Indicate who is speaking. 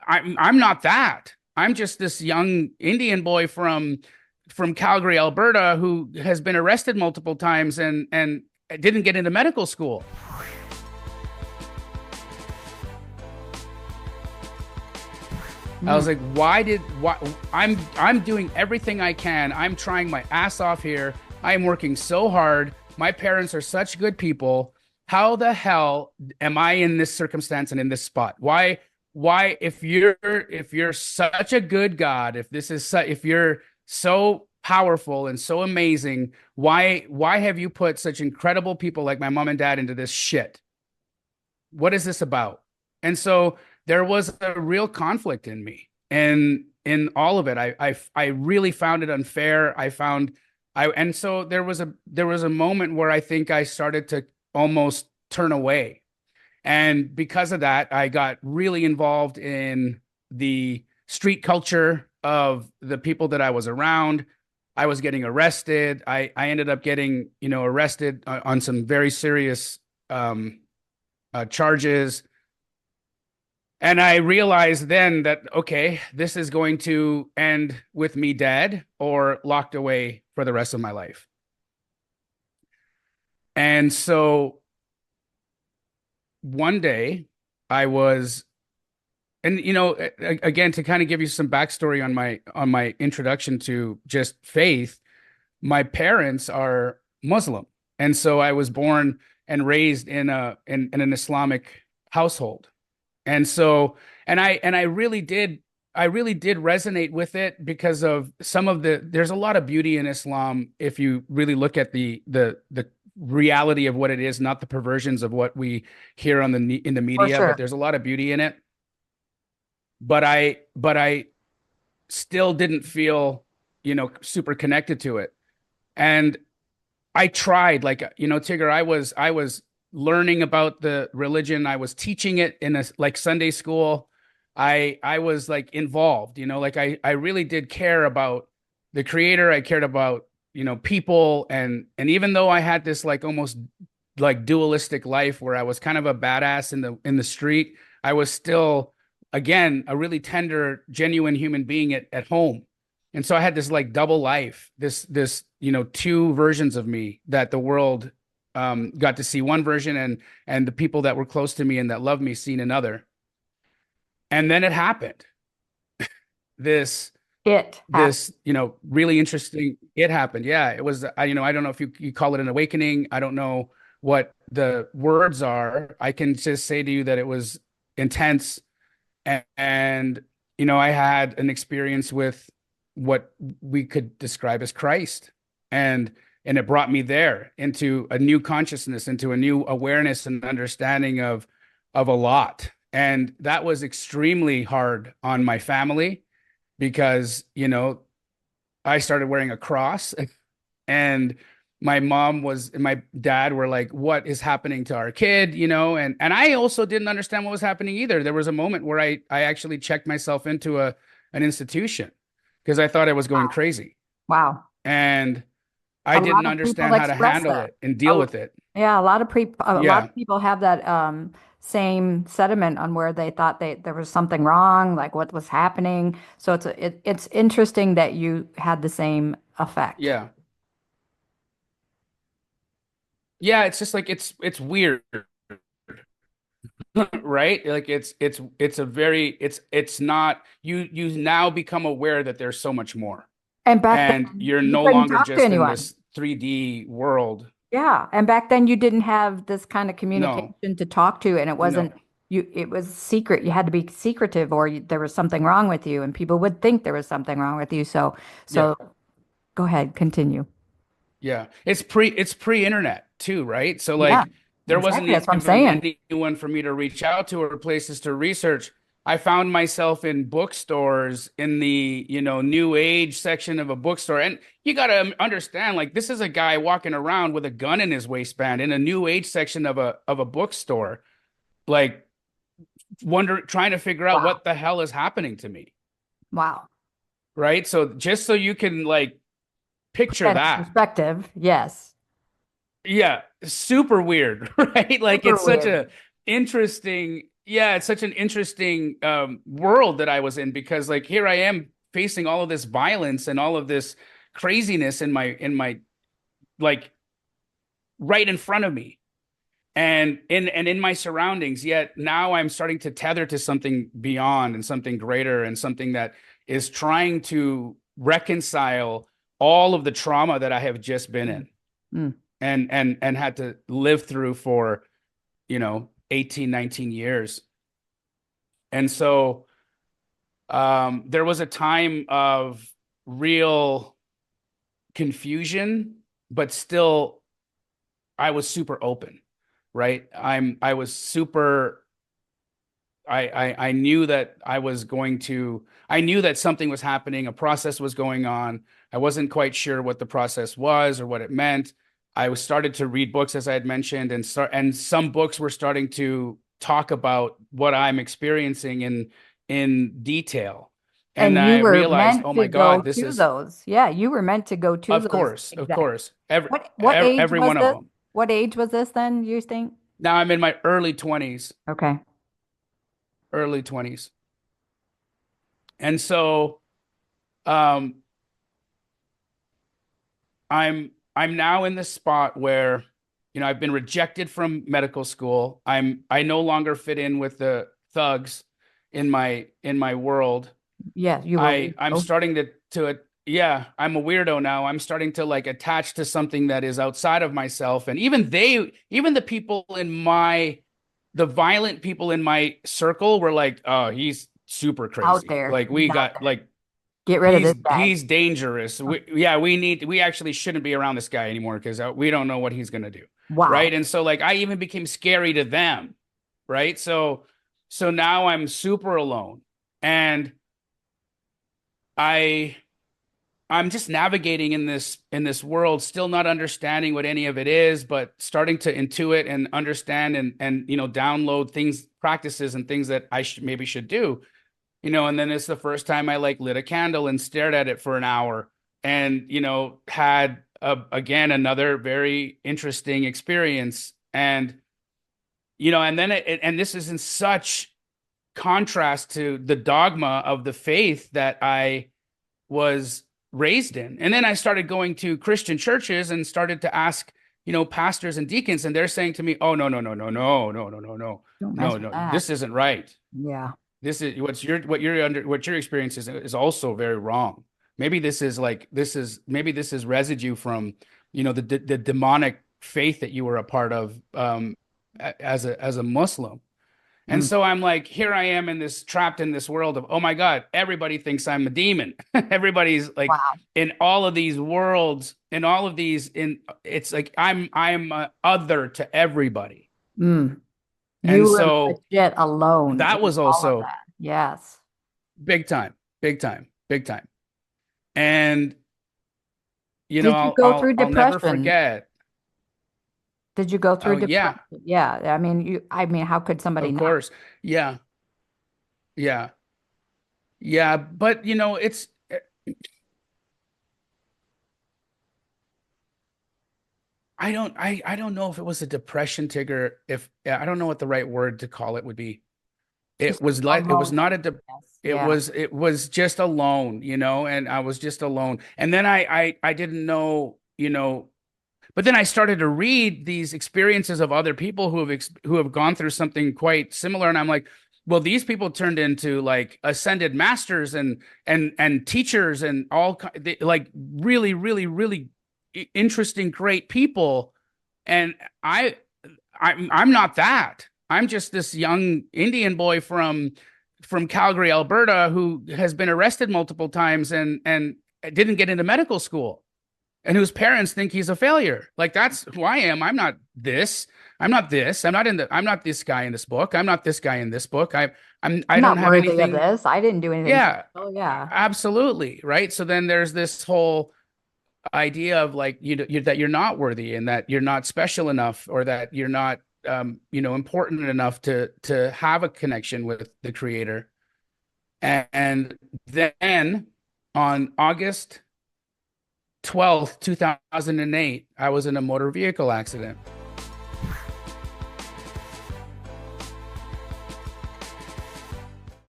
Speaker 1: I'm not that. I'm just this young Indian boy from Calgary, Alberta, who has been arrested multiple times and didn't get into medical school. I
Speaker 2: Mm.
Speaker 1: was like, why I'm doing everything I can. I'm trying my ass off here. I am working so hard. My parents are such good people. How the hell am I in this circumstance and in this spot? Why if you're such a good God, if you're so powerful and so amazing, why have you put such incredible people like my mom and dad into this shit? What is this about? And so there was a real conflict in me and in all of it. I really found it unfair. And so there was a moment where I think I started to almost turn away. And because of that, I got really involved in the street culture of the people that I was around. I was getting arrested. I ended up getting, arrested on some very serious charges. And I realized then that, okay, this is going to end with me dead or locked away for the rest of my life. And so one day I was, and again, to kind of give you some backstory on my introduction to just faith, my parents are Muslim. And so I was born and raised in an Islamic household. And so, I really did resonate with it because of there's a lot of beauty in Islam if you really look at the reality of what it is, not the perversions of what we hear in the
Speaker 2: For
Speaker 1: media, but
Speaker 2: sure.
Speaker 1: there's a lot of beauty in it. But I still didn't feel, super connected to it. And I tried, like, Tigger, I was learning about the religion. I was teaching it in a like Sunday school. I was like involved, like I really did care about the creator. I cared about, people and even though I had this like almost like dualistic life where I was kind of a badass in the street, I was still again a really tender, genuine human being at home. And so I had this like double life, this two versions of me that the world got to see one version and the people that were close to me and that loved me seen another. And then it happened. This
Speaker 2: It happened.
Speaker 1: really interesting. It happened. Yeah, it was. I don't know if you call it an awakening. I don't know what the words are. I can just say to you that it was intense, and I had an experience with what we could describe as Christ, and it brought me there into a new consciousness, into a new awareness and understanding of a lot. And that was extremely hard on my family because, I started wearing a cross and my dad were like, what is happening to our kid? And I also didn't understand what was happening either. There was a moment where I actually checked myself into an institution because I thought I was going
Speaker 2: Wow.
Speaker 1: crazy
Speaker 2: Wow.
Speaker 1: and I
Speaker 2: A lot
Speaker 1: didn't
Speaker 2: of people
Speaker 1: understand how to
Speaker 2: express
Speaker 1: handle
Speaker 2: that.
Speaker 1: it and deal
Speaker 2: A-
Speaker 1: with it.
Speaker 2: yeah, a lot
Speaker 1: Yeah.
Speaker 2: of people have that same sentiment on where they thought there was something wrong, like what was happening. So it's interesting that you had the same effect.
Speaker 1: Yeah. Yeah. It's just like, it's weird, right? Like it's a very, it's not, you now become aware that there's so much more.
Speaker 2: And back
Speaker 1: And
Speaker 2: then,
Speaker 1: you're
Speaker 2: you
Speaker 1: no
Speaker 2: couldn't
Speaker 1: longer
Speaker 2: talk to
Speaker 1: just in
Speaker 2: anyone.
Speaker 1: this 3D world.
Speaker 2: Yeah, and back then you didn't have this kind of
Speaker 1: No,
Speaker 2: communication to talk to, and it wasn't
Speaker 1: no.
Speaker 2: you. It was secret. You had to be secretive, or there was something wrong with you, and people would think there was something wrong with you.
Speaker 1: Yeah,
Speaker 2: So go ahead, continue.
Speaker 1: yeah. It's pre-internet too, right? So
Speaker 2: Yeah,
Speaker 1: like there wasn't
Speaker 2: exactly. That's what I'm
Speaker 1: even
Speaker 2: saying.
Speaker 1: anyone for me to reach out to or places to research. I found myself in bookstores in the, new age section of a bookstore. And you got to understand, like, this is a guy walking around with a gun in his waistband in a new age section of a bookstore, like trying to figure out
Speaker 2: Wow.
Speaker 1: what the hell is happening to me.
Speaker 2: Wow.
Speaker 1: Right. So just so you can like
Speaker 2: Put
Speaker 1: picture
Speaker 2: that in
Speaker 1: that.
Speaker 2: perspective. Yes.
Speaker 1: Yeah. Super weird. Right. Like
Speaker 2: Super
Speaker 1: it's such
Speaker 2: weird.
Speaker 1: a interesting yeah, it's such an interesting world that I was in, because like here I am facing all of this violence and all of this craziness in my like right in front of me, and in my surroundings. Yet now I'm starting to tether to something beyond and something greater and something that is trying to reconcile all of the trauma that I have just been
Speaker 2: Mm.
Speaker 1: in
Speaker 2: Mm.
Speaker 1: and had to live through for, 18, 19 years. And so there was a time of real confusion, but still I was super open, right? I was super I knew that I knew that something was happening, a process was going on. I wasn't quite sure what the process was or what it meant. I was started to read books, as I had mentioned, and some books were starting to talk about what I'm experiencing in detail. And
Speaker 2: And you
Speaker 1: I
Speaker 2: were
Speaker 1: realized,
Speaker 2: meant
Speaker 1: oh
Speaker 2: to
Speaker 1: my
Speaker 2: go
Speaker 1: God, this
Speaker 2: to
Speaker 1: is,
Speaker 2: those. Yeah, you were meant to go to
Speaker 1: of
Speaker 2: those
Speaker 1: course, of
Speaker 2: exact.
Speaker 1: course, every
Speaker 2: What age
Speaker 1: every
Speaker 2: was
Speaker 1: one of
Speaker 2: this?
Speaker 1: them.
Speaker 2: What age was this then, you think?
Speaker 1: Now I'm in my early 20s,
Speaker 2: Okay.
Speaker 1: early 20s. And so um I'm now in this spot where, I've been rejected from medical school. I no longer fit in with the thugs in my world.
Speaker 2: Yeah, you were
Speaker 1: I'm
Speaker 2: weirdo.
Speaker 1: starting to yeah, I'm a weirdo now. I'm starting to like attach to something that is outside of myself. And even the people the violent people in my circle were like, oh, he's super
Speaker 2: Out
Speaker 1: crazy.
Speaker 2: there.
Speaker 1: Like
Speaker 2: He's
Speaker 1: we
Speaker 2: out
Speaker 1: got
Speaker 2: there.
Speaker 1: like
Speaker 2: Get rid of
Speaker 1: he's
Speaker 2: this guy.
Speaker 1: he's dangerous. We actually shouldn't be around this guy anymore because we don't know what he's gonna do, right?
Speaker 2: Wow.
Speaker 1: And so like I even became scary to them, right? So now I'm super alone, and I I'm just navigating in this world, still not understanding what any of it is, but starting to intuit and understand and download things, practices, and things that I maybe should do. And then it's the first time I like lit a candle and stared at it for an hour, and had again another very interesting experience. And and this is in such contrast to the dogma of the faith that I was raised in. And then I started going to Christian churches and started to ask, pastors and deacons, and they're saying to me, "Oh, no, no, no, no, no, no, no, no, no,
Speaker 2: Don't mess
Speaker 1: no,
Speaker 2: with
Speaker 1: no,
Speaker 2: that.
Speaker 1: this isn't right.
Speaker 2: Yeah.
Speaker 1: This is what your experience is also very wrong. Maybe this is residue from, the demonic faith that you were a part of, as a Muslim." And
Speaker 2: Mm.
Speaker 1: so I'm like, here I am trapped in this world of, oh my God, everybody thinks I'm a demon. Everybody's like
Speaker 2: Wow.
Speaker 1: in all of these worlds, in all of these, it's like I'm other to everybody.
Speaker 2: Mm. You
Speaker 1: And
Speaker 2: were
Speaker 1: so
Speaker 2: legit alone
Speaker 1: that
Speaker 2: in
Speaker 1: was
Speaker 2: all of
Speaker 1: also
Speaker 2: that. Yes.
Speaker 1: big time, big time, big time. And
Speaker 2: Did you go through
Speaker 1: I'll never
Speaker 2: depression?
Speaker 1: forget.
Speaker 2: Did you go
Speaker 1: Oh
Speaker 2: through
Speaker 1: yeah,
Speaker 2: depression? Yeah. I mean, how could somebody
Speaker 1: of
Speaker 2: not?
Speaker 1: course. Yeah, yeah, yeah. But I don't know if it was a depression, Tigger. If I don't know what the right word to call it would be.
Speaker 2: Just
Speaker 1: It was
Speaker 2: alone.
Speaker 1: not
Speaker 2: Yeah.
Speaker 1: it was just alone, and I was just alone. And then I didn't know, but then I started to read these experiences of other people who have gone through something quite similar, and I'm like, well, these people turned into like ascended masters and teachers and like really, really, really interesting, great people, and I'm not that. I'm just this young Indian boy from Calgary, Alberta, who has been arrested multiple times and didn't get into medical school, and whose parents think he's a failure. Like that's who I am. I'm not this. I'm not this. I'm not this guy in this book. I'm not this guy in this book. I
Speaker 2: I'm
Speaker 1: don't
Speaker 2: not
Speaker 1: have
Speaker 2: worthy of
Speaker 1: anything.
Speaker 2: this. I didn't do anything
Speaker 1: Yeah,
Speaker 2: special. Yeah.
Speaker 1: absolutely. Right. So then there's this whole idea of like that you're not worthy and that you're not special enough, or that you're not important enough to have a connection with the creator. And then on August 12th, 2008, I was in a motor vehicle accident.